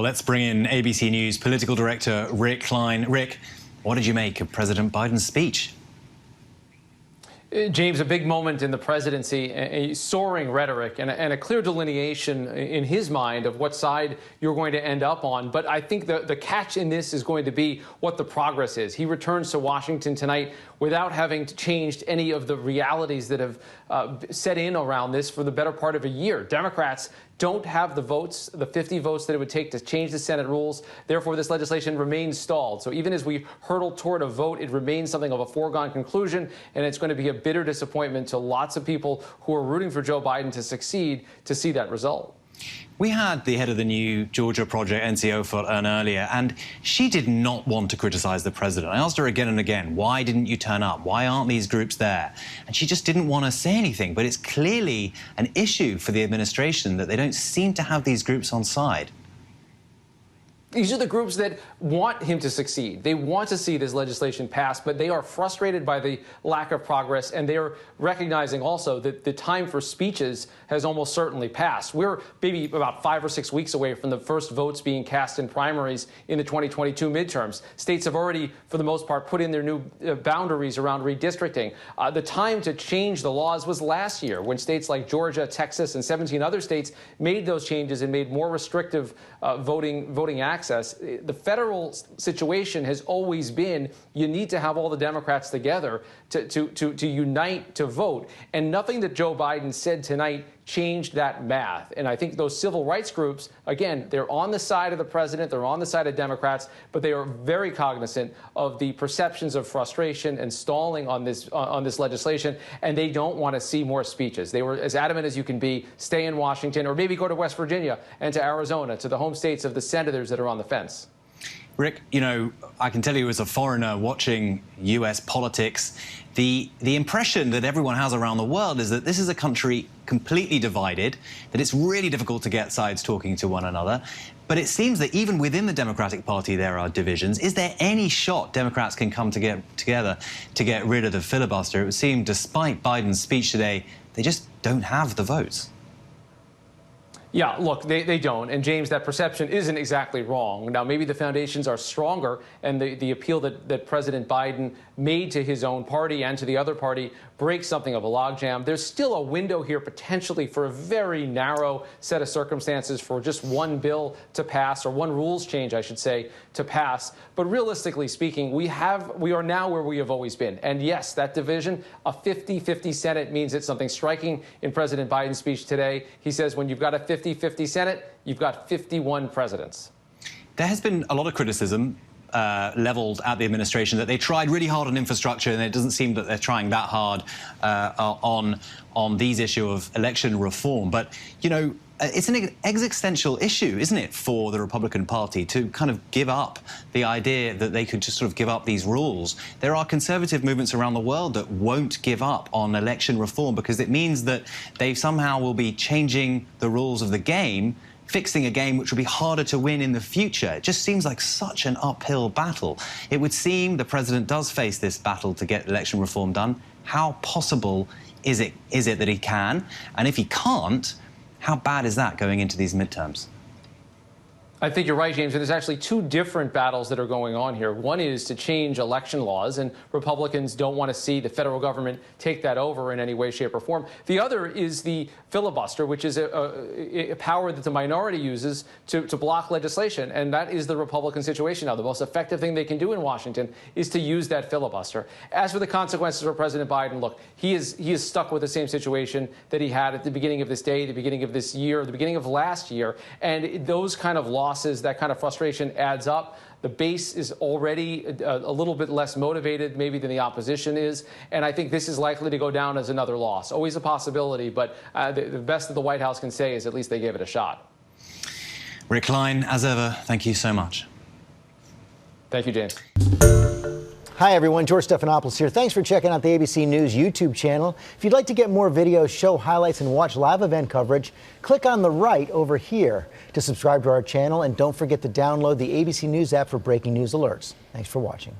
Let's bring in ABC News political director Rick Klein. Rick, what did you make of President Biden's speech? James, a big moment in the presidency, a soaring rhetoric and a clear delineation in his mind of what side you're going to end up on. But I think the catch in this is going to be what the progress is. He returns to Washington tonight without having changed any of the realities that have set in around this for the better part of a year. Democrats don't have the votes, the 50 votes that it would take to change the Senate rules. Therefore, this legislation remains stalled. So even as we hurtle toward a vote, it remains something of a foregone conclusion, and it's going to be a bitter disappointment to lots of people who are rooting for Joe Biden to succeed to see that result. We had the head of the new Georgia Project, NCO, for earlier, and she did not want to criticize the president. I asked her again and again, why didn't you turn up? Why aren't these groups there? And she just didn't want to say anything. But it's clearly an issue for the administration that they don't seem to have these groups on side. These are the groups that want him to succeed. They want to see this legislation passed, but they are frustrated by the lack of progress, and they are recognizing also that the time for speeches has almost certainly passed. We're maybe about 5 or 6 weeks away from the first votes being cast in primaries in the 2022 midterms. States have already, for the most part, put in their new boundaries around redistricting. The time to change the laws was last year, when states like Georgia, Texas, and 17 other states made those changes and made more restrictive voting access. The federal situation has always been you need to have all the Democrats together to unite to vote. And nothing that Joe Biden said tonight changed that math. And I think those civil rights groups, again, they're on the side of the president, they're on the side of Democrats, but they are very cognizant of the perceptions of frustration and stalling on this legislation, and they don't want to see more speeches. They were as adamant as you can be, stay in Washington, or maybe go to West Virginia and to Arizona, to the home states of the senators that are on the fence. Rick, you know, I can tell you as a foreigner watching U.S. politics, the impression that everyone has around the world is that this is a country completely divided, that it's really difficult to get sides talking to one another. But it seems that even within the Democratic Party there are divisions. Is there any shot Democrats can come together to get rid of the filibuster? It would seem, despite Biden's speech today, they just don't have the votes. Yeah, look, they don't. And, James, that perception isn't exactly wrong. Now, maybe the foundations are stronger, and the appeal that President Biden made to his own party and to the other party breaks something of a logjam. There's still a window here potentially for a very narrow set of circumstances for just one bill to pass, or one rules change, I should say, to pass. But realistically speaking, we are now where we have always been. And yes, that division, a 50-50 Senate, means it's something striking in President Biden's speech today. He says when you've got a 50-50 Senate, you've got 51 presidents. There has been a lot of criticism leveled at the administration that they tried really hard on infrastructure, and it doesn't seem that they're trying that hard on these issues of election reform. But, you know, it's an existential issue, isn't it, for the Republican Party to kind of give up the idea that they could just sort of give up these rules. There are conservative movements around the world that won't give up on election reform because it means that they somehow will be changing the rules of the game, fixing a game which will be harder to win in the future. It just seems like such an uphill battle. It would seem the president does face this battle to get election reform done. How possible is it that he can? And if he can't, how bad is that going into these midterms? I think you're right, James. And there's actually two different battles that are going on here. One is to change election laws, and Republicans don't want to see the federal government take that over in any way, shape, or form. The other is the filibuster, which is a power that the minority uses to block legislation. And that is the Republican situation now. The most effective thing they can do in Washington is to use that filibuster. As for the consequences for President Biden, look, he is stuck with the same situation that he had at the beginning of this day, the beginning of this year, the beginning of last year. And those kind of losses, that kind of frustration adds up. The base is already a little bit less motivated maybe than the opposition is, and I think this is likely to go down as another loss. Always a possibility, but the best that the White House can say is at least they gave it a shot. Rick Klein, as ever, thank you so much. Thank you, James. Hi, everyone. George Stephanopoulos here. Thanks for checking out the ABC News YouTube channel. If you'd like to get more videos, show highlights, and watch live event coverage, click on the right over here to subscribe to our channel. And don't forget to download the ABC News app for breaking news alerts. Thanks for watching.